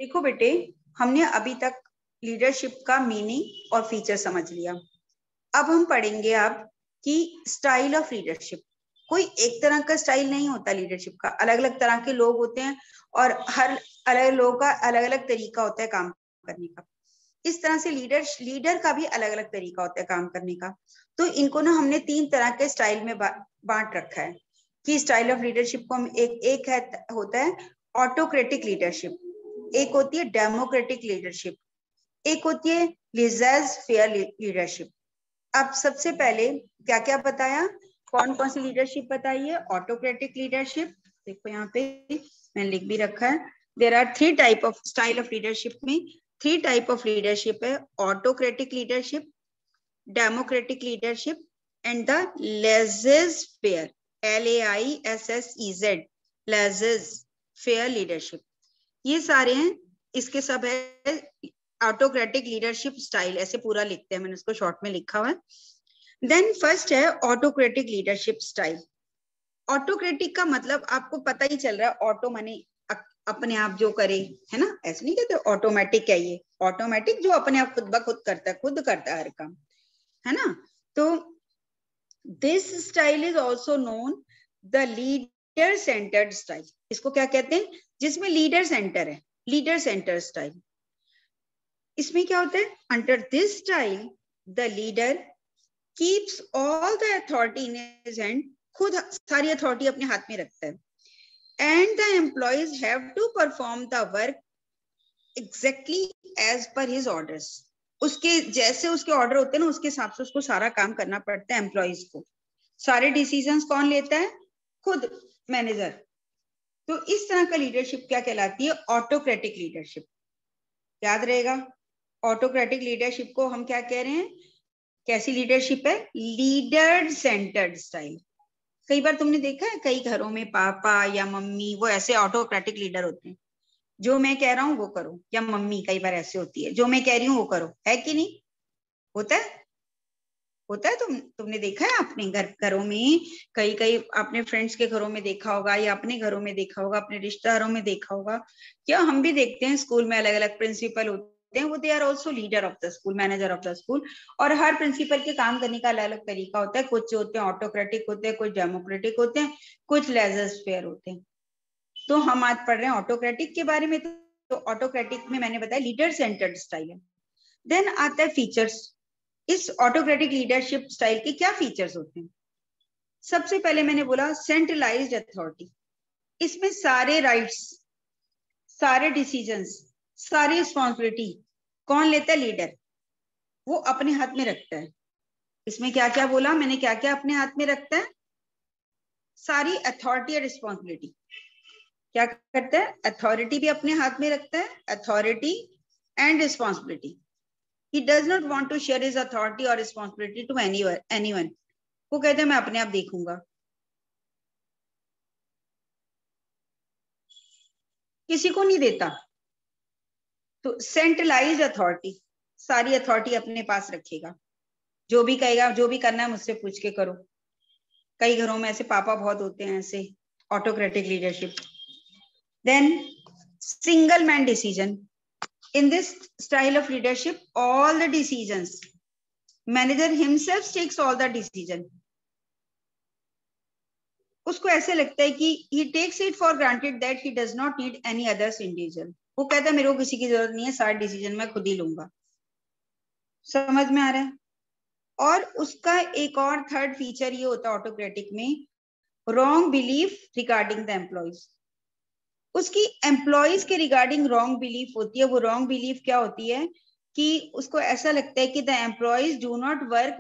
देखो बेटे, हमने अभी तक लीडरशिप का मीनिंग और फीचर समझ लिया। अब हम पढ़ेंगे अब कि स्टाइल ऑफ लीडरशिप। कोई एक तरह का स्टाइल नहीं होता लीडरशिप का, अलग अलग तरह के लोग होते हैं और हर अलग लोगों का अलग अलग तरीका होता है काम करने का। इस तरह से लीडर का भी अलग अलग तरीका होता है काम करने का। तो इनको ना हमने 3 तरह के स्टाइल में बांट रखा है कि स्टाइल ऑफ लीडरशिप को हम एक है होता है ऑटोक्रेटिक लीडरशिप, एक होती है डेमोक्रेटिक लीडरशिप, एक होती है लेज़र फेयर लीडरशिप। अब सबसे पहले क्या क्या बताया, कौन कौन सी लीडरशिप बताइए। ऑटोक्रेटिक लीडरशिप, देखो यहाँ पे मैंने लिख भी रखा है, there are 3 type of style of leadership में 3 टाइप ऑफ लीडरशिप है, autocratic leadership, democratic leadership and the laissez faire, LAISSEZ, laissez faire leadership. ये सारे हैं, इसके सब है ऑटोक्रेटिक लीडरशिप स्टाइल, ऐसे पूरा लिखते हैं, मैंने उसको शॉर्ट में लिखा हुआ है। देन फर्स्ट है ऑटोक्रेटिक लीडरशिप स्टाइल। ऑटोक्रेटिक का मतलब आपको पता ही चल रहा है, ऑटो माने अपने आप जो करे, है ना, ऐसे नहीं कहते ऑटोमेटिक है ये, ऑटोमेटिक जो अपने आप खुद ब खुद करता है, खुद करता है हर काम, है ना। तो this style is also known the leader centred style. इसको क्या कहते हैं, जिसमें लीडर सेंटर है, लीडर सेंटर स्टाइल। इसमें क्या होता है, under this style the leader keeps all the authority in his hand, खुद सारी अथॉरिटी अपने हाथ में रखता है, and the employees have to perform the work exactly as per his orders. उसके जैसे उसके ऑर्डर होते हैं ना, उसके हिसाब से उसको सारा काम करना पड़ता है एम्प्लॉइज को। सारे डिसीजंस कौन लेता है, खुद मैनेजर। तो इस तरह का लीडरशिप क्या कहलाती है, ऑटोक्रेटिक लीडरशिप। याद रहेगा, ऑटोक्रेटिक लीडरशिप को हम क्या कह रहे हैं, कैसी लीडरशिप है, लीडर सेंटर्ड स्टाइल। कई बार तुमने देखा है कई घरों में पापा या मम्मी वो ऐसे ऑटोक्रेटिक लीडर होते हैं, जो मैं कह रहा हूं वो करो, या मम्मी कई बार ऐसे होती है, जो मैं कह रही हूँ वो करो, है कि नहीं, होता है, होता है। तुमने देखा है अपने घरों में, कई कई अपने फ्रेंड्स के घरों में देखा होगा, या अपने घरों में देखा होगा, अपने रिश्तेदारों में देखा होगा, क्या हम भी देखते हैं स्कूल में अलग अलग प्रिंसिपल होते हैं, वो they are also leader of the school, manager of the school. और हर प्रिंसिपल के काम करने का अलग अलग तरीका होता है, कुछ होते हैं ऑटोक्रेटिक होते हैं, कुछ डेमोक्रेटिक होते हैं, कुछ लेज़र फेयर होते हैं। तो हम आज पढ़ रहे हैं ऑटोक्रेटिक के बारे में। तो ऑटोक्रेटिक में मैंने बताया लीडर सेंटर्ड स्टाइल है। देन आता है फीचर्स। इस ऑटोक्रेटिक लीडरशिप स्टाइल के क्या फीचर्स होते हैं, सबसे पहले मैंने बोला सेंट्रलाइज्ड अथॉरिटी। इसमें सारे राइट्स, सारे डिसीजंस, सारी रिस्पॉन्सिबिलिटी कौन लेता है, लीडर, वो अपने हाथ में रखता है। इसमें क्या क्या बोला मैंने, क्या क्या अपने हाथ में रखता है, सारी अथॉरिटी और रिस्पॉन्सिबिलिटी क्या करता है, अथॉरिटी भी अपने हाथ में रखता है, authority and responsibility. He does not want to share his authority or responsibility to anyone. वो कहते हैं मैं अपने आप देखूंगा, किसी को नहीं देता। तो सेंट्रलाइज्ड अथॉरिटी, सारी अथॉरिटी अपने पास रखेगा, जो भी कहेगा, जो भी करना है मुझसे पूछ के करो। कई घरों में ऐसे पापा बहुत होते हैं, ऐसे autocratic leadership. Then single man decision. In this style of leadership, all the decisions, manager himself takes all the decision. उसको ऐसे लगता है कि he takes it for granted that he does not need any others individual. वो कहता है मेरे को किसी की जरूरत नहीं है, सारे डिसीजन मैं खुद ही लूंगा। समझ में आ रहा है। और उसका एक और थर्ड फीचर ये होता है ऑटोक्रेटिक में, wrong belief regarding the employees. उसकी एम्प्लॉइज के रिगार्डिंग रॉन्ग बिलीफ होती है। वो रॉन्ग बिलीफ क्या होती है कि उसको ऐसा लगता है कि the employees do not work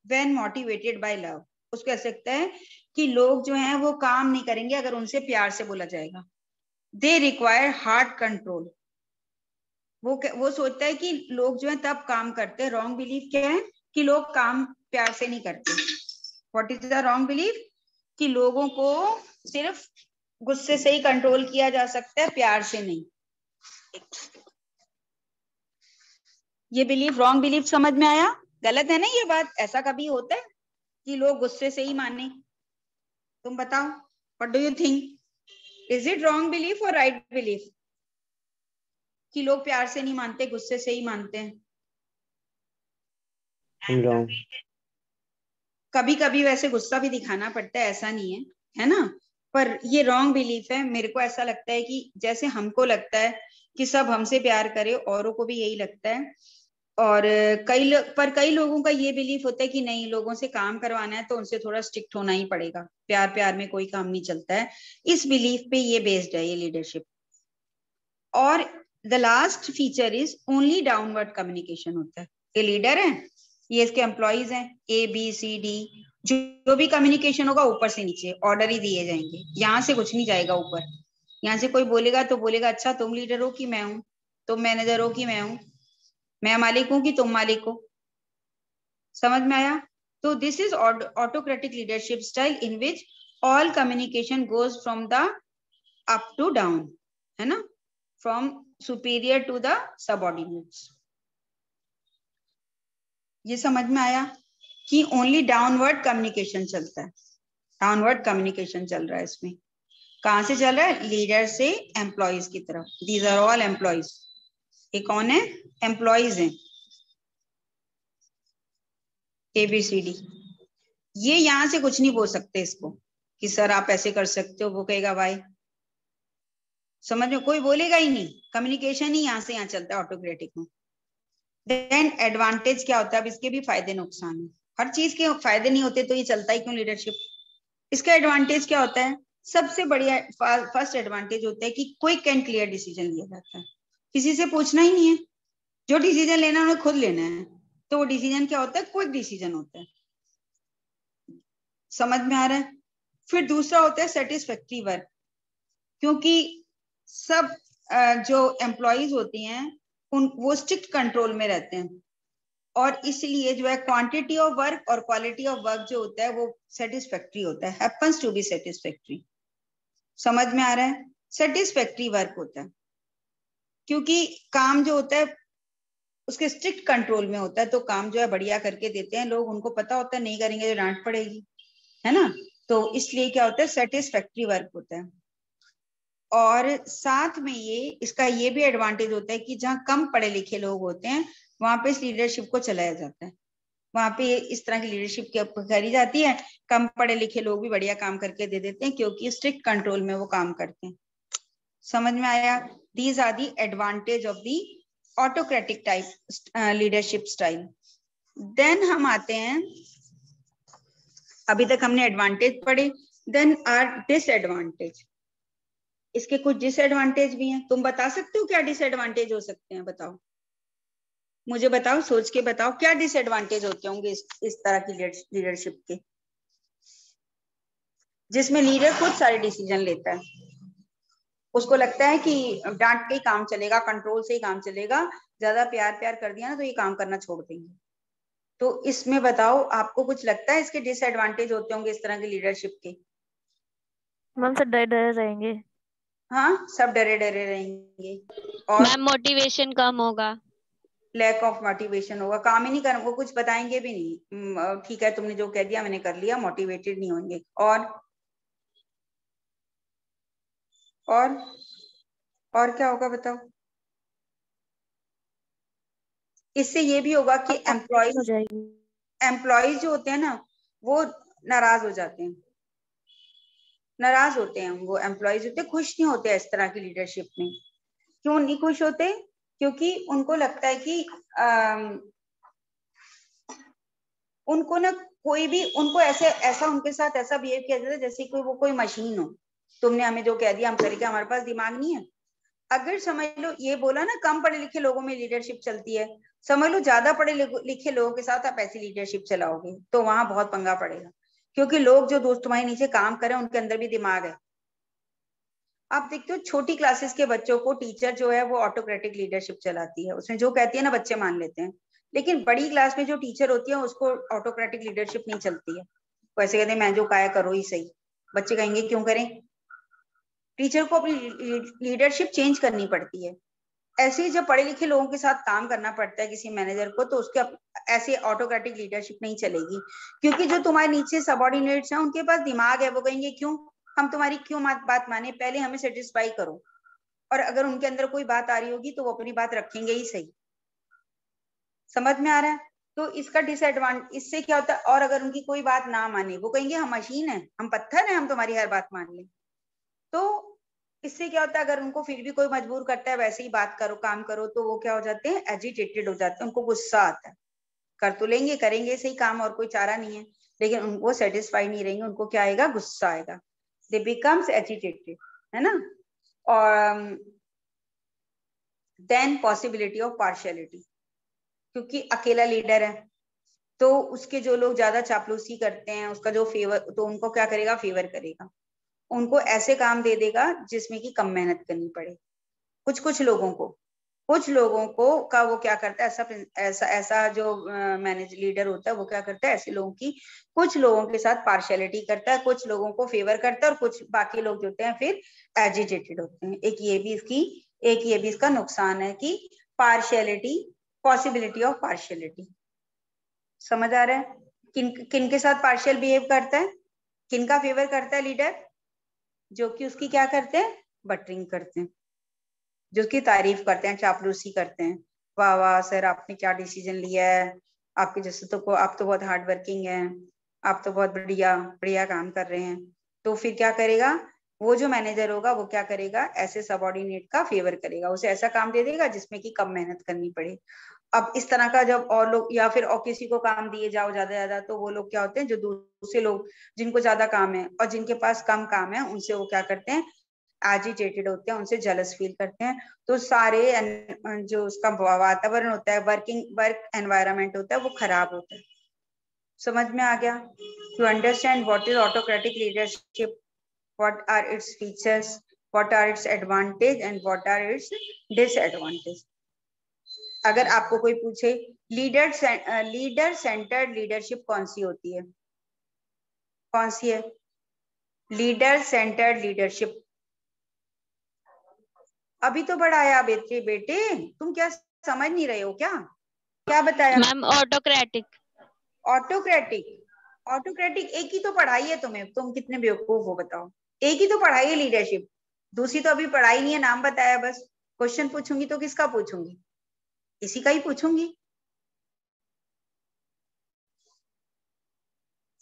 when motivated by love. उसको ऐसा लगता है कि लोग जो हैं वो काम नहीं करेंगे अगर उनसे प्यार से बोला जाएगा। They require hard control. वो सोचता है कि लोग जो है तब काम करते हैं। रॉन्ग बिलीफ क्या है कि लोग काम प्यार से नहीं करते। What is the wrong belief, कि लोगों को सिर्फ गुस्से से ही कंट्रोल किया जा सकता है, प्यार से नहीं। ये बिलीफ, रॉन्ग बिलीफ समझ में आया, गलत है ना ये बात। ऐसा कभी होता है कि लोग गुस्से से ही माने? तुम बताओ, what do you think, is it wrong belief और राइट बिलीफ? कि लोग प्यार से नहीं मानते, गुस्से से ही मानते हैं? रॉन्ग। कभी कभी वैसे गुस्सा भी दिखाना पड़ता है, ऐसा नहीं है ना? पर ये रॉन्ग बिलीफ है। मेरे को ऐसा लगता है कि जैसे हमको लगता है कि सब हमसे प्यार करे, औरों को भी यही लगता है। और कई लोगों का ये बिलीफ होता है कि नहीं, लोगों से काम करवाना है तो उनसे थोड़ा स्ट्रिक्ट होना ही पड़ेगा, प्यार प्यार में कोई काम नहीं चलता है। इस बिलीफ पे ये बेस्ड है ये लीडरशिप। और the last feature is only downward communication होता है। ये लीडर है, ये इसके एम्प्लॉइज हैं, ABCD, जो भी कम्युनिकेशन होगा ऊपर से नीचे ऑर्डर ही दिए जाएंगे, यहाँ से कुछ नहीं जाएगा ऊपर। यहाँ से कोई बोलेगा तो बोलेगा अच्छा तुम लीडर हो कि मैं हूँ, तुम मैनेजर हो कि मैं हूँ, मैं मालिक हूँ कि तुम मालिक हो। समझ में आया? तो this is autocratic leadership style in which all communication goes from the up to down, है ना, from superior to the subordinates. ये समझ में आया कि ओनली डाउनवर्ड कम्युनिकेशन चलता है, डाउनवर्ड कम्युनिकेशन चल रहा है इसमें। कहां से चल रहा है? लीडर से एम्प्लॉइज की तरफ। These are all employees. ये कौन है? एम्प्लॉइज हैं, ABCD। ये यहां से कुछ नहीं बोल सकते इसको कि सर आप ऐसे कर सकते हो, वो कहेगा भाई। समझ में? कोई बोलेगा ही नहीं, कम्युनिकेशन ही यहाँ से यहाँ चलता है ऑटोक्रेटिक में। देन एडवांटेज क्या होता है? अब इसके भी फायदे नुकसान है। हर चीज के फायदे नहीं होते तो ये चलता ही क्यों लीडरशिप? इसका एडवांटेज क्या होता है? सबसे बढ़िया फर्स्ट एडवांटेज होता है कि क्विक एंड क्लियर डिसीजन लिया जाता है, किसी से पूछना ही नहीं है, जो डिसीजन लेना है उन्हें खुद लेना है। तो वो डिसीजन क्या होता है? क्विक डिसीजन होता है। समझ में आ रहा है? फिर दूसरा होता है सेटिस्फैक्ट्री वर्क, क्योंकि सब जो एम्प्लॉयज होती हैं उन वो स्ट्रिक्ट कंट्रोल में रहते हैं, और इसलिए जो है क्वांटिटी ऑफ वर्क और क्वालिटी ऑफ वर्क जो होता है वो सेटिस्फैक्ट्री होता है, हैपेंस टू बी सेटिस्फैक्ट्री। समझ में आ रहा है? सेटिस्फैक्ट्री वर्क होता है क्योंकि काम जो होता है उसके स्ट्रिक्ट कंट्रोल में होता है, तो काम जो है बढ़िया करके देते हैं लोग। उनको पता होता है नहीं करेंगे तो डांट पड़ेगी, है ना? तो इसलिए क्या होता है? सेटिस्फैक्ट्री वर्क होता है। और साथ में ये इसका ये भी एडवांटेज होता है कि जहाँ कम पढ़े लिखे लोग होते हैं वहां पे इस लीडरशिप को चलाया जाता है, वहां पे इस तरह की लीडरशिप करी जाती है। कम पढ़े लिखे लोग भी बढ़िया काम करके दे देते हैं क्योंकि स्ट्रिक्ट कंट्रोल में वो काम करते हैं। समझ में आया? These are the advantage of the autocratic type leadership style. Then हम आते हैं, अभी तक हमने एडवांटेज पढ़े, देन आर डिसएडवांटेज। इसके कुछ डिसएडवांटेज भी हैं। तुम बता सकते हो क्या डिसएडवांटेज हो सकते हैं? बताओ, मुझे बताओ, सोच के बताओ क्या डिसएडवांटेज होते होंगे इस तरह की लीडरशिप के, जिसमें लीडर खुद सारे डिसीजन लेता है। उसको लगता है कि डांट के ही काम चलेगा, कंट्रोल से ही काम चलेगा, ज्यादा प्यार प्यार कर दिया ना तो ये काम करना छोड़ देंगे। तो इसमें बताओ आपको कुछ लगता है इसके डिसएडवांटेज होते होंगे इस तरह की लीडरशिप के? मैम सब डरे डरे रहेंगे। हाँ, सब डरे डरे रहेंगे। और मैम मोटिवेशन कम होगा। लैक ऑफ मोटिवेशन होगा, काम ही नहीं कर, वो कुछ बताएंगे भी नहीं। ठीक है तुमने जो कह दिया मैंने कर लिया, मोटिवेटेड नहीं होंगे। और क्या होगा बताओ? इससे ये भी होगा कि हो जाएगी। एम्प्लॉयज जो होते हैं ना वो नाराज हो जाते हैं, नाराज होते हैं। वो एम्प्लॉयज होते हैं, खुश नहीं होते इस तरह की लीडरशिप में। क्यों नहीं खुश होते? क्योंकि उनको लगता है कि उनको ना कोई भी उनको ऐसा उनके साथ ऐसा बिहेव किया जाता है जैसे कोई वो कोई मशीन हो। तुमने हमें जो कह दिया हम करेंगे, हमारे पास दिमाग नहीं है। अगर समझ लो ये बोला ना कम पढ़े लिखे लोगों में लीडरशिप चलती है, समझ लो ज्यादा पढ़े लिखे लोगों के साथ आप ऐसी लीडरशिप चलाओगे तो वहां बहुत पंगा पड़ेगा, क्योंकि लोग जो दोस्त तुम्हारे नीचे काम करें उनके अंदर भी दिमाग है। आप देखते हो छोटी क्लासेस के बच्चों को टीचर जो है वो ऑटोक्रेटिक लीडरशिप चलाती है, उसमें जो कहती है ना बच्चे मान लेते हैं। लेकिन बड़ी क्लास में जो टीचर होती है उसको ऑटोक्रेटिक लीडरशिप नहीं चलती है, वो ऐसे कहते हैं मैं जो कहा करो ही सही। बच्चे कहेंगे क्यों करें? टीचर को अपनी लीडरशिप चेंज करनी पड़ती है। ऐसे ही जब पढ़े लिखे लोगों के साथ काम करना पड़ता है किसी मैनेजर को, तो उसके ऐसे ऑटोक्रेटिक लीडरशिप नहीं चलेगी, क्योंकि जो तुम्हारे नीचे सबऑर्डिनेट्स हैं उनके पास दिमाग है। वो कहेंगे क्यों हम तुम्हारी क्यों बात माने, पहले हमें सेटिस्फाई करो। और अगर उनके अंदर कोई बात आ रही होगी तो वो अपनी बात रखेंगे ही सही। समझ में आ रहा है? तो इसका डिसएडवांटेज, इससे क्या होता है, और अगर उनकी कोई बात ना माने, वो कहेंगे हम मशीन है, हम पत्थर है, हम तुम्हारी हर बात मान लें। तो इससे क्या होता है, अगर उनको फिर भी कोई मजबूर करता है वैसे ही बात करो, काम करो, तो वो क्या हो जाते हैं, एजिटेटेड हो जाते हैं, उनको गुस्सा आता है। कर तो लेंगे, करेंगे सही काम, और कोई चारा नहीं है, लेकिन उनको सेटिस्फाई नहीं रहेंगे, उनको क्या आएगा, गुस्सा आएगा, दे बिकम्स एजिटेटेड, है ना। और देन पॉसिबिलिटी ऑफ पार्शियलिटी, क्योंकि अकेला लीडर है तो उसके जो लोग ज्यादा चापलूसी करते हैं, उसका जो फेवर, तो उनको क्या करेगा, फेवर करेगा, उनको ऐसे काम दे देगा जिसमें कि कम मेहनत करनी पड़े। कुछ कुछ लोगों को, कुछ लोगों को का वो क्या करता है, ऐसा ऐसा ऐसा जो मैनेज लीडर होता है वो क्या करता है, ऐसे लोगों की, कुछ लोगों के साथ पार्शियलिटी करता है, कुछ लोगों को फेवर करता है, और कुछ बाकी लोग जो होते हैं फिर एजिटेटेड होते हैं। एक ये भी इसका नुकसान है कि पार्शियलिटी, पॉसिबिलिटी ऑफ पार्शियलिटी। समझ आ रहा है? किन किन के साथ पार्शियल बिहेव करता है, किन का फेवर करता है लीडर, जो कि उसकी क्या करते हैं, बटरिंग करते हैं, जो उसकी तारीफ करते हैं, चापलूसी करते हैं, वाह वाह सर आपने क्या डिसीजन लिया है, आपके जैसे तो आप तो बहुत हार्ड वर्किंग है, आप तो बहुत बढ़िया बढ़िया काम कर रहे हैं। तो फिर क्या करेगा, वो जो मैनेजर होगा वो क्या करेगा, ऐसे सबऑर्डिनेट का फेवर करेगा, उसे ऐसा काम दे देगा जिसमें कि कम मेहनत करनी पड़े। अब इस तरह का जब और लोग, या फिर और किसी को काम दिए जाओ ज्यादा, तो वो लोग क्या होते हैं, जो दूसरे लोग जिनको ज्यादा काम है और जिनके पास कम काम है, उनसे वो क्या करते हैं, एजिटेटेड होते हैं, उनसे जेलस फील करते हैं। तो सारे जो उसका वातावरण होता है, वर्क एनवायरनमेंट होता है, वो खराब होता है। समझ में आ गया? To understand what is autocratic leadership, what are its features, what are its advantage and what are its disadvantage. अगर आपको कोई पूछे लीडर सेंटर्ड लीडरशिप कौन सी होती है, कौन सी है लीडर सेंटर्ड लीडरशिप? अभी तो पढ़ाया बेटे, बेटे तुम क्या समझ नहीं रहे हो क्या, क्या बताया मैम ऑटोक्रेटिक। ऑटोक्रेटिक, ऑटोक्रेटिक एक ही तो पढ़ाई है तुम्हें, तुम कितने बेवकूफ हो बताओ, एक ही तो पढ़ाई है लीडरशिप, दूसरी तो अभी पढ़ाई नहीं है, नाम बताया बस। क्वेश्चन पूछूंगी तो किसका पूछूंगी, इसी का ही पूछूंगी।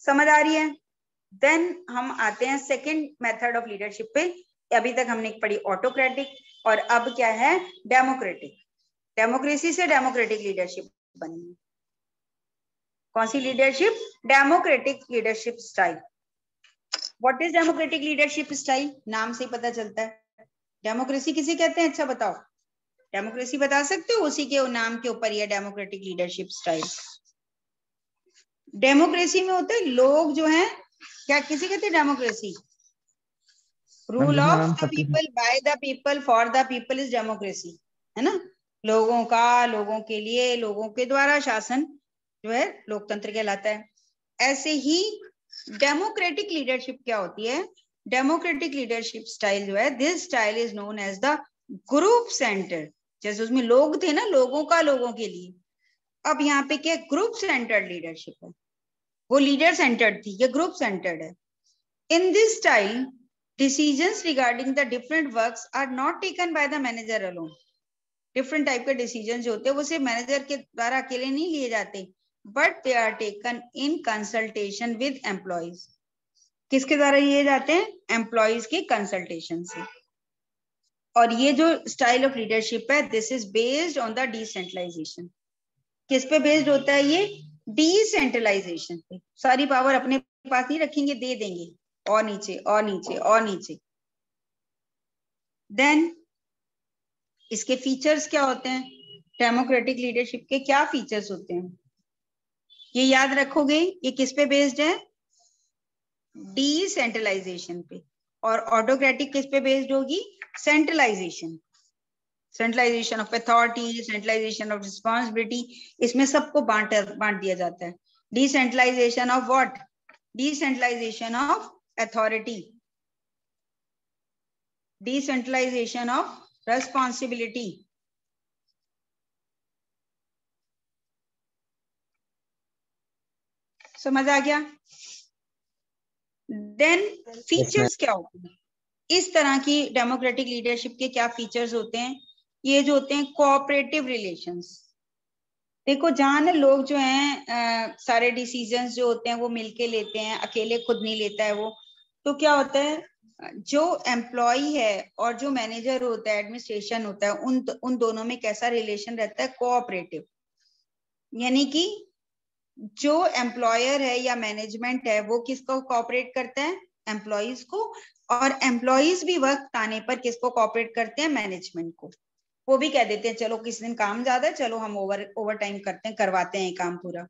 समझ आ रही है? देन हम आते हैं सेकंड मेथड ऑफ लीडरशिप पे। अभी तक हमने पढ़ी ऑटोक्रेटिक, और अब क्या है, डेमोक्रेटिक। डेमोक्रेसी से डेमोक्रेटिक लीडरशिप बनी है। कौन सी leadership, democratic leadership style. What is democratic leadership style, नाम से ही पता चलता है। डेमोक्रेसी किसे कहते हैं, अच्छा बताओ, डेमोक्रेसी बता सकते हो, उसी के नाम के ऊपर यह डेमोक्रेटिक लीडरशिप स्टाइल। डेमोक्रेसी में होते हैं लोग जो हैं, क्या किसे कहते हैं democracy, rule of the people, by the people, for the people is democracy, है ना। लोगों का, लोगों के लिए, लोगों के द्वारा शासन जो है लोकतंत्र कहलाता है। ऐसे ही डेमोक्रेटिक लीडरशिप क्या होती है, डेमोक्रेटिक लीडरशिप स्टाइल जो है, this style is known as the group centre. जैसे उसमें लोग थे ना, लोगों का, लोगों के लिए, अब यहाँ पे क्या, ग्रुप सेंटर्ड लीडरशिप है, वो लीडर सेंटर्ड थी, ये ग्रुप सेंटर्ड है। In this style decisions regarding the different works are not taken by the manager alone. Different type के डिसीजन जो होते हैं वो सिर्फ मैनेजर के द्वारा अकेले नहीं लिए जाते, but they are taken in consultation with employees. किसके द्वारा लिए जाते हैं, एम्प्लॉइज के कंसल्टेशन से। और ये जो स्टाइल ऑफ लीडरशिप है, this is based on the decentralisation. किस पे बेस्ड होता है ये, डिसेंट्रलाइजेशन पे। सारी पावर अपने पास नहीं रखेंगे, दे देंगे, और नीचे और नीचे और नीचे। देन इसके फीचर्स क्या होते हैं, डेमोक्रेटिक लीडरशिप के क्या फीचर्स होते हैं, ये याद रखोगे। ये किस पे बेस्ड है, डिसेंट्रलाइजेशन पे। और ऑटोक्रेटिक किस पे बेस्ड होगी, centralisation. Centralisation of authority, centralisation of responsibility, इसमें सबको बांट दिया जाता है। Decentralisation of what, decentralisation of authority, decentralisation of responsibility. समझ आ गया? देन फीचर्स क्या होते हैं, इस तरह की डेमोक्रेटिक लीडरशिप के क्या फीचर्स होते हैं? ये जो होते हैं कोऑपरेटिव रिलेशंस। देखो जहाँ ना लोग जो हैं सारे डिसीजंस जो होते हैं वो मिलके लेते हैं, अकेले खुद नहीं लेता है वो। तो क्या होता है, जो एम्प्लॉय है और जो मैनेजर होता है, एडमिनिस्ट्रेशन होता है, उन दोनों में कैसा रिलेशन रहता है? कोऑपरेटिव। यानी कि जो एम्प्लॉयर है या मैनेजमेंट है वो किसको कोऑपरेट करता है? एम्प्लॉयज को। और एम्प्लॉयज भी वक्त आने पर किसको कोऑपरेट करते हैं? मैनेजमेंट को। वो भी कह देते हैं चलो किस दिन काम ज्यादा है, चलो हम ओवर टाइम करते हैं, करवाते हैं काम पूरा।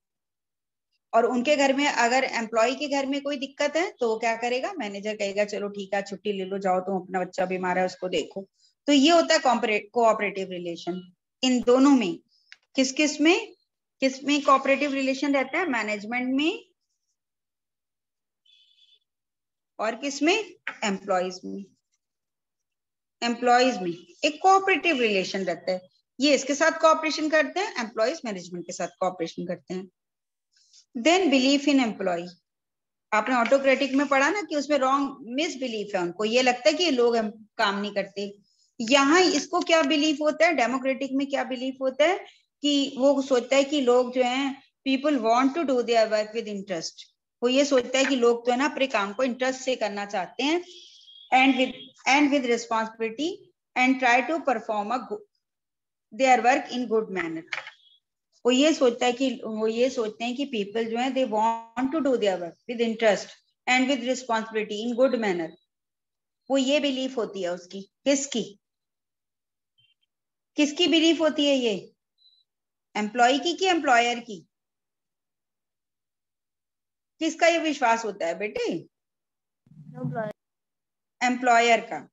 और उनके घर में अगर एम्प्लॉय के घर में कोई दिक्कत है तो वो क्या करेगा? मैनेजर कहेगा चलो ठीक है छुट्टी ले लो, जाओ तुम अपना बच्चा बीमार है उसको देखो। तो ये होता है कोऑपरेटिव रिलेशन इन दोनों में। किस में कोऑपरेटिव रिलेशन रहता है? मैनेजमेंट में और किसमें? एम्प्लॉयज में। एम्प्लॉयज में एक कोऑपरेटिव रिलेशन रहता है। ये इसके साथ कोऑपरेशन करते हैं, एम्प्लॉयज मैनेजमेंट के साथ कोऑपरेशन करते हैं। Then belief in employee. आपने ऑटोक्रेटिक में पढ़ा ना कि उसमें रॉन्ग मिस बिलीफ है, उनको ये लगता है कि ये लोग काम नहीं करते। यहाँ इसको क्या बिलीफ होता है? डेमोक्रेटिक में क्या बिलीफ होता है कि वो सोचता है कि लोग जो हैं, people want to do their work with interest. वो ये सोचता है कि लोग तो है ना अपने काम को इंटरेस्ट से करना चाहते हैं, and with responsibility, and try to perform their work in good manner. वो ये सोचते हैं कि पीपल जो है they want to do their work with interest and with responsibility in good manner. वो ये बिलीफ होती है उसकी। किसकी बिलीफ होती है ये? एम्प्लॉय की कि एम्प्लॉयर की? किसका ये विश्वास होता है बेटे? एम्प्लॉयर का।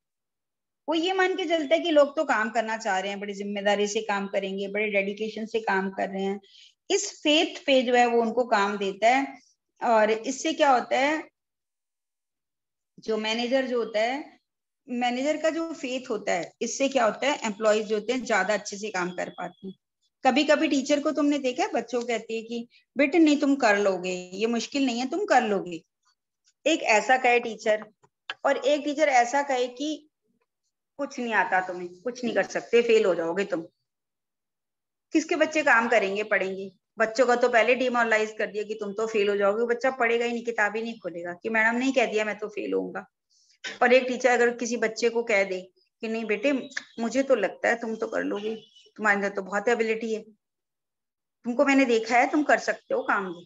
वो ये मान के चलता है कि लोग तो काम करना चाह रहे हैं, बड़ी जिम्मेदारी से काम करेंगे, बड़े डेडिकेशन से काम कर रहे हैं। इस फेथ पे जो है वो उनको काम देता है। और इससे क्या होता है, जो मैनेजर जो होता है, मैनेजर का जो फेथ होता है, इससे क्या होता है, एम्प्लॉयज जो होते हैं ज्यादा अच्छे से काम कर पाते हैं। कभी कभी टीचर को तुमने देखा है, बच्चों कहती है कि बेटे नहीं तुम कर लोगे, ये मुश्किल नहीं है तुम कर लोगे। एक ऐसा कहे टीचर, और एक टीचर ऐसा कहे कि कुछ नहीं आता तुम्हें, कुछ नहीं कर सकते, फेल हो जाओगे तुम। किसके बच्चे काम करेंगे, पढ़ेंगे? बच्चों का तो पहले डिमोरलाइज कर दिया कि तुम तो फेल हो जाओगे, बच्चा पढ़ेगा ही नहीं, किताब ही नहीं खोलेगा कि मैडम ने कह दिया मैं तो फेल होऊंगा। और एक टीचर अगर किसी बच्चे को कह दे कि नहीं बेटे मुझे तो लगता है तुम तो कर लोगे, तुम्हारे अंदर तो बहुत एबिलिटी है, तुमको मैंने देखा है तुम कर सकते हो काम ये,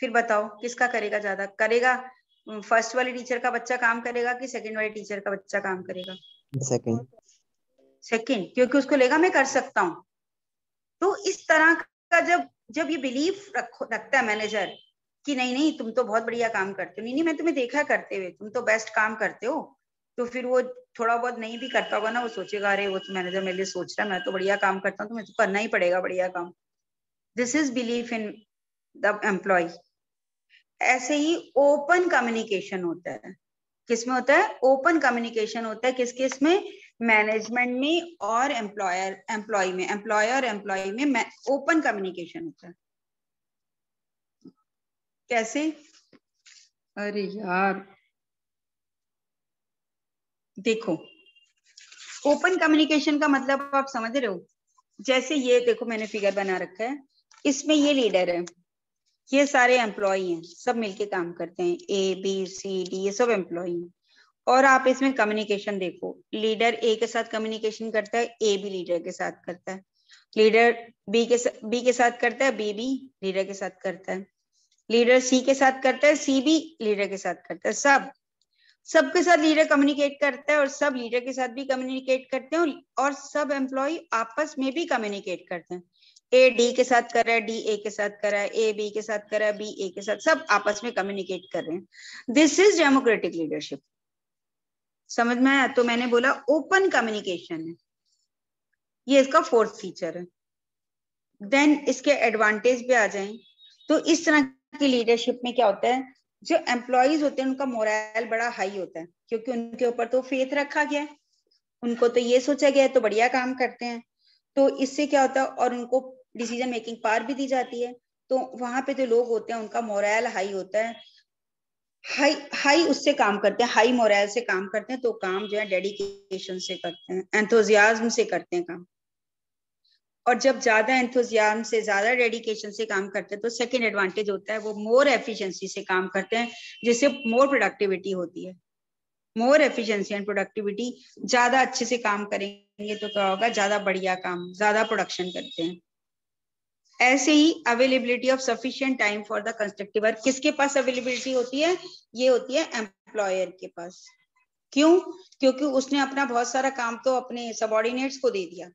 फिर बताओ किसका करेगा? ज्यादा करेगा फर्स्ट वाली टीचर का बच्चा काम करेगा कि सेकंड वाली टीचर का बच्चा काम करेगा? सेकंड, क्योंकि उसको लेगा मैं कर सकता हूँ। तो इस तरह का जब ये बिलीफ रखता है मैनेजर कि नहीं नहीं तुम तो बहुत बढ़िया काम करते हो, नहीं नहीं मैं तुम्हें देखा करते हुए, तुम तो बेस्ट काम करते हो, तो फिर वो थोड़ा बहुत नहीं भी करता होगा ना, वो सोचेगा अरे वो तो मैनेजर मेरे लिए सोच रहा है, मैं तो बढ़िया काम करता हूँ तो मुझे तो करना ही पड़ेगा बढ़िया काम। This is belief in the employee. ऐसे ही ओपन कम्युनिकेशन होता है। किसमें होता है? ओपन कम्युनिकेशन होता है। किस में? मैनेजमेंट में और एम्प्लॉय में। एम्प्लॉयर एम्प्लॉय में ओपन कम्युनिकेशन होता है। कैसे? अरे यार देखो, ओपन कम्युनिकेशन का मतलब आप समझ रहे हो? जैसे ये देखो मैंने फिगर बना रखा है, इसमें ये लीडर है, ये सारे एम्प्लॉय हैं, सब मिलके काम करते हैं, ए बी सी डी ये सब एम्प्लॉय हैं। और आप इसमें कम्युनिकेशन देखो, लीडर ए के साथ कम्युनिकेशन करता है, ए भी लीडर के साथ करता है, लीडर बी के साथ करता है, बी भी लीडर के साथ करता है, लीडर सी के साथ करता है, सी भी लीडर के साथ करता है। सबके साथ लीडर कम्युनिकेट करता है और सब लीडर के साथ भी कम्युनिकेट करते हैं, और सब एम्प्लॉय आपस में भी कम्युनिकेट करते हैं। ए डी के साथ कर रहा है, डी ए के साथ कर रहा है, ए बी के साथ कर रहा है, बी ए के साथ, सब आपस में कम्युनिकेट कर रहे हैं। This is democratic leadership. समझ में आया? तो मैंने बोला ओपन कम्युनिकेशन है, ये इसका फोर्थ फीचर है। देन इसके एडवांटेज पे आ जाएं तो इस तरह की लीडरशिप में क्या होता है, जो एम्प्लॉयज होते हैं उनका मोरल बड़ा हाई होता है, क्योंकि उनके ऊपर तो फेथ रखा गया है, उनको तो ये सोचा गया है तो बढ़िया काम करते हैं। तो इससे क्या होता है, और उनको डिसीजन मेकिंग पावर भी दी जाती है, तो वहां पे जो लोग होते हैं उनका मोरल हाई होता है। हाई हाई उससे काम करते हैं, हाई मोरल से काम करते हैं, तो काम जो है डेडिकेशन से करते हैं, एंथुजियाज्म से करते हैं काम। और जब ज्यादा एंथुजियाज्म से, ज्यादा डेडिकेशन से काम करते हैं तो सेकंड एडवांटेज होता है वो मोर एफिशिएंसी से काम करते हैं, जिससे मोर प्रोडक्टिविटी होती है। मोर एफिशिएंसी एंड प्रोडक्टिविटी, ज्यादा अच्छे से काम करेंगे तो क्या होगा, ज्यादा बढ़िया काम, ज्यादा प्रोडक्शन करते हैं। ऐसे ही availability of sufficient time for the constructive work, किसके पास अवेलेबिलिटी होती है, ये होती है एम्प्लॉयर के पास। क्यों? क्योंकि उसने अपना बहुत सारा काम तो अपने सबऑर्डिनेट्स को दे दिया,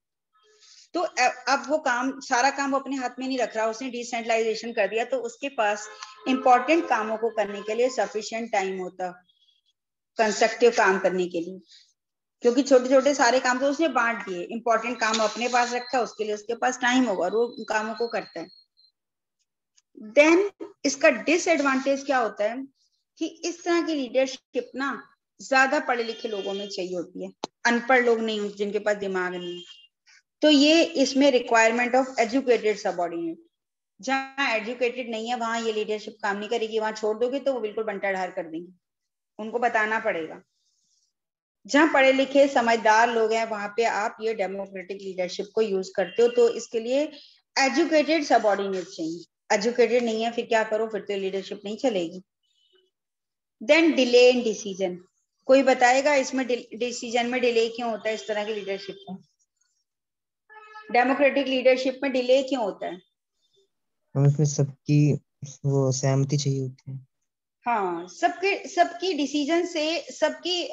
तो अब वो काम, सारा काम वो अपने हाथ में नहीं रख रहा, उसने डिसेंट्रलाइजेशन कर दिया, तो उसके पास इंपॉर्टेंट कामों को करने के लिए सफिशिएंट टाइम होता कंस्ट्रक्टिव काम करने के लिए, क्योंकि छोटे छोटे सारे काम तो उसने बांट दिए, इंपॉर्टेंट काम अपने पास रखा है, उसके लिए उसके पास टाइम होगा और वो उन कामों को करता है। देन इसका डिसएडवांटेज क्या होता है कि इस तरह की लीडरशिप ना ज्यादा पढ़े लिखे लोगों में चाहिए होती है, अनपढ़ लोग नहीं होते जिनके पास दिमाग नहीं है। तो ये इसमें रिक्वायरमेंट ऑफ एजुकेटेड सबऑर्डिनेट, जहां एजुकेटेड नहीं है वहां ये लीडरशिप काम नहीं करेगी, वहां छोड़ दोगे तो वो बिल्कुल बंटाढार कर देंगे, उनको बताना पड़ेगा। जहां पढ़े लिखे समझदार लोग हैं वहां पे आप ये डेमोक्रेटिक लीडरशिप को यूज करते हो, तो इसके लिए एजुकेटेड सबऑर्डिनेट चाहिए। एजुकेटेड नहीं है फिर क्या करो, फिर तो लीडरशिप नहीं चलेगी। देन डिले इन डिसीजन, कोई बताएगा इसमें डिसीजन में डिले क्यों होता है, इस तरह की लीडरशिप में, डेमोक्रेटिक लीडरशिप में डिले क्यों होता है? हम इसमें सबकी वो सहमति चाहिए होती है। हाँ, सबकी डिसीजन से, सबकी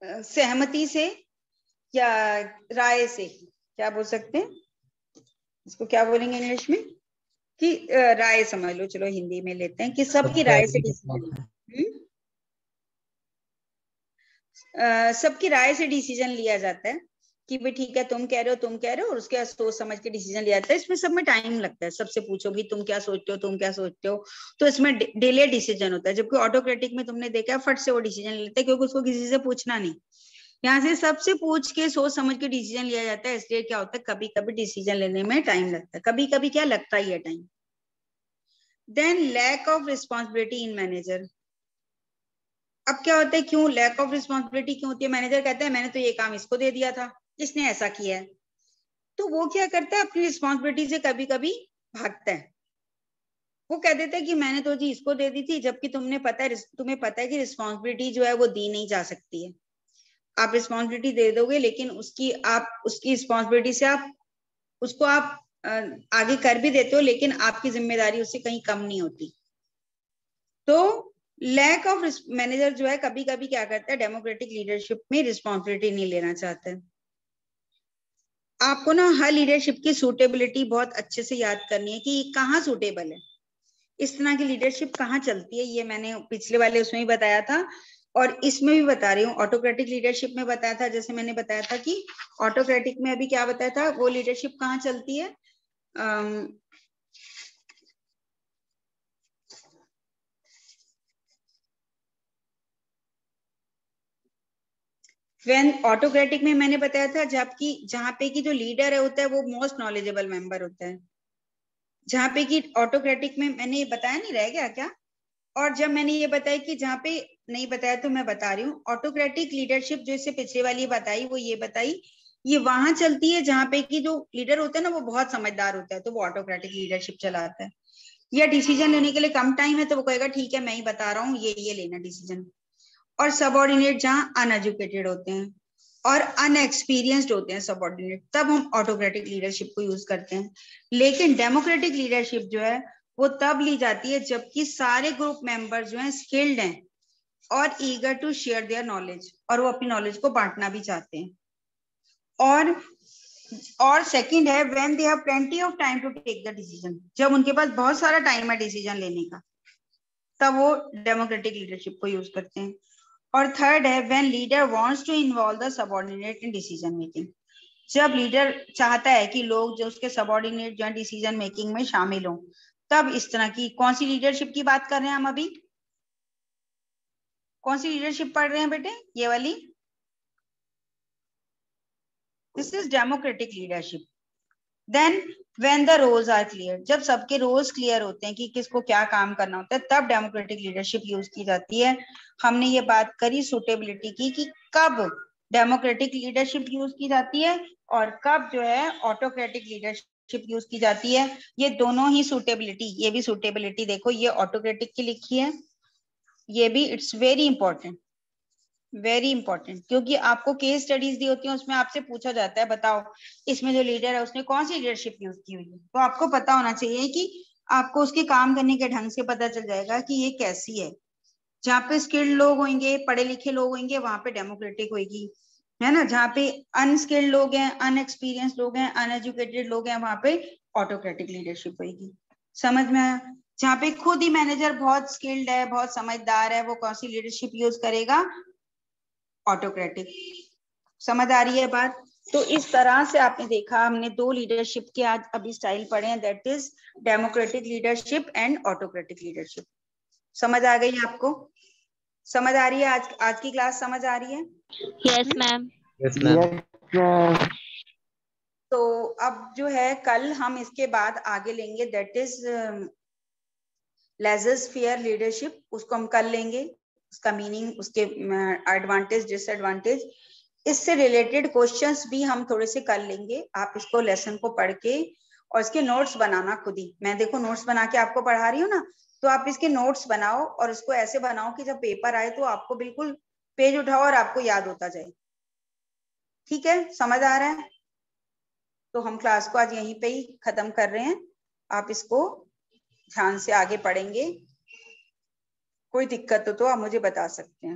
सहमति से या राय से, क्या बोल सकते हैं इसको, क्या बोलेंगे इंग्लिश में, कि राय समझ लो, चलो हिंदी में लेते हैं कि सबकी सबका राय से एग्री करना डिसीजन, होता है। सबकी राय से डिसीजन लिया जाता है कि भाई ठीक है, तुम कह रहे हो, तुम कह रहे हो, और उसके बाद सोच समझ के डिसीजन लिया जाता है। इसमें सब में टाइम लगता है, सबसे पूछो भी तुम क्या सोचते हो, तुम क्या सोचते हो, तो इसमें डिले डिसीजन होता है। जबकि ऑटोक्रेटिक में तुमने देखा फट से वो डिसीजन लेते हैं, क्योंकि उसको किसी से पूछना नहीं, यहाँ से सबसे पूछ के सोच समझ के डिसीजन लिया जाता है। इसलिए क्या होता है, कभी कभी डिसीजन लेने में टाइम लगता है, कभी कभी क्या लगता ही है time. Then lack of responsibility in manager, अब क्या होता है, क्यों लैक ऑफ रिस्पॉन्सिबिलिटी क्यों होती है? मैनेजर कहता है मैंने तो ये काम इसको दे दिया था, इसने ऐसा किया है, तो वो क्या करता है, अपनी रिस्पॉन्सिबिलिटी से कभी कभी भागता है। वो कह देता है कि मैंने तो जी इसको दे दी थी, जबकि तुम्हें पता है कि रिस्पॉन्सिबिलिटी जो है वो दी नहीं जा सकती है। आप रिस्पॉन्सिबिलिटी दे दोगे, लेकिन उसकी रिस्पॉन्सिबिलिटी से आप उसको आप आगे कर भी देते हो, लेकिन आपकी जिम्मेदारी उससे कहीं कम नहीं होती। तो लैक ऑफ मैनेजर जो है कभी कभी क्या करता है, डेमोक्रेटिक लीडरशिप में रिस्पॉन्सिबिलिटी नहीं लेना चाहता है। आपको ना हर लीडरशिप की सूटेबिलिटी बहुत अच्छे से याद करनी है कि कहाँ सूटेबल है, इस तरह की लीडरशिप कहाँ चलती है। ये मैंने पिछले वाले उसमें भी बताया था और इसमें भी बता रही हूँ। ऑटोक्रेटिक लीडरशिप में बताया था, जैसे मैंने बताया था कि ऑटोक्रेटिक में अभी क्या बताया था, वो लीडरशिप कहाँ चलती है, व्हेन ऑटोक्रेटिक में मैंने बताया था जबकि जहां पे की जो लीडर है होता है वो मोस्ट नॉलेजेबल मेंबर होता है, जहां पे की ऑटोक्रेटिक में मैंने ये बताया नहीं, रह गया क्या? और जब मैंने ये बताया कि जहां पे नहीं बताया तो मैं बता रही हूँ, ऑटोक्रेटिक लीडरशिप जो इससे पिछले वाली बताई वो ये बताई, ये वहां चलती है जहां पे कि जो लीडर होता है ना वो बहुत समझदार होता है, तो वो ऑटोक्रेटिक लीडरशिप चलाता है। या डिसीजन लेने के लिए कम टाइम है तो वो कहेगा ठीक है मैं ही बता रहा हूँ, ये लेना डिसीजन। और सबऑर्डिनेट जहां अनएजुकेटेड होते हैं और अनएक्सपीरियंस्ड होते हैं सबऑर्डिनेट, तब हम ऑटोक्रेटिक लीडरशिप को यूज करते हैं। लेकिन डेमोक्रेटिक लीडरशिप जो है वो तब ली जाती है जबकि सारे ग्रुप मेंबर जो हैं स्किल्ड हैं और eager to share their knowledge, और वो अपनी नॉलेज को बांटना भी चाहते हैं। और सेकंड है when they have plenty of time to take the decision, जब उनके पास बहुत सारा टाइम है डिसीजन लेने का, तब वो डेमोक्रेटिक लीडरशिप को यूज करते हैं। और थर्ड है when leader wants to involve the subordinate in decision making, जब लीडर चाहता है कि लोग जो उसके सबऑर्डिनेट जो डिसीजन मेकिंग में शामिल हों, तब इस तरह की, कौन सी लीडरशिप की बात कर रहे हैं हम अभी, कौन सी लीडरशिप पढ़ रहे हैं बेटे, ये वाली, this is democratic leadership. Then when the roles are clear, जब सबके रोल्स क्लियर होते हैं कि किसको क्या काम करना होता है, तब डेमोक्रेटिक लीडरशिप यूज की जाती है। हमने ये बात करी सुटेबिलिटी की कि कब डेमोक्रेटिक लीडरशिप यूज की जाती है और कब जो है ऑटोक्रेटिक लीडरशिप यूज की जाती है। ये दोनों ही सुटेबिलिटी, ये भी सुटेबिलिटी देखो, ये ऑटोक्रेटिक की लिखी है, ये भी it's very important, very important, क्योंकि आपको केस स्टडीज दी होती है, उसमें आपसे पूछा जाता है बताओ इसमें जो लीडर है उसने कौन सी लीडरशिप यूज की हुई है, तो आपको पता होना चाहिए कि आपको उसके काम करने के ढंग से पता चल जाएगा कि ये कैसी है। जहाँ पे स्किल्ड लोग होंगे, पढ़े लिखे लोग होंगे, वहां पे डेमोक्रेटिक होगी, है ना। जहाँ पे अनस्किल्ड लोग हैं, अनएक्सपीरियंस लोग हैं, अनएजुकेटेड लोग हैं, वहां पे ऑटोक्रेटिक लीडरशिप होगी। समझ में आया? जहाँ पे खुद ही मैनेजर बहुत स्किल्ड है, बहुत समझदार है, वो कौन सी लीडरशिप यूज करेगा? ऑटोक्रेटिक। समझ आ रही है बात? तो इस तरह से आपने देखा, हमने दो लीडरशिप के आज अभी स्टाइल पढ़े हैं, that is democratic leadership and autocratic leadership. समझ आ गई आपको? समझ आ रही है? आज की क्लास समझ आ रही है? Yes ma'am. Yes ma'am. तो अब जो है कल हम इसके बाद आगे लेंगे, दैट इज लेजर-फेयर लीडरशिप, उसको हम कर लेंगे, उसका मीनिंग, उसके एडवांटेज डिसएडवांटेज, इससे रिलेटेड क्वेश्चंस भी हम थोड़े से कर लेंगे। आप इसको लेसन को पढ़ के और इसके नोट्स बनाना खुद ही। मैं देखो नोट्स बना के आपको पढ़ा रही हूँ ना, तो आप इसके नोट्स बनाओ और इसको ऐसे बनाओ कि जब पेपर आए तो आपको बिल्कुल पेज उठाओ और आपको याद होता जाए। ठीक है? समझ आ रहा है? तो हम क्लास को आज यहीं पे ही खत्म कर रहे हैं। आप इसको ध्यान से आगे पढ़ेंगे। कोई दिक्कत हो तो आप मुझे बता सकते हैं।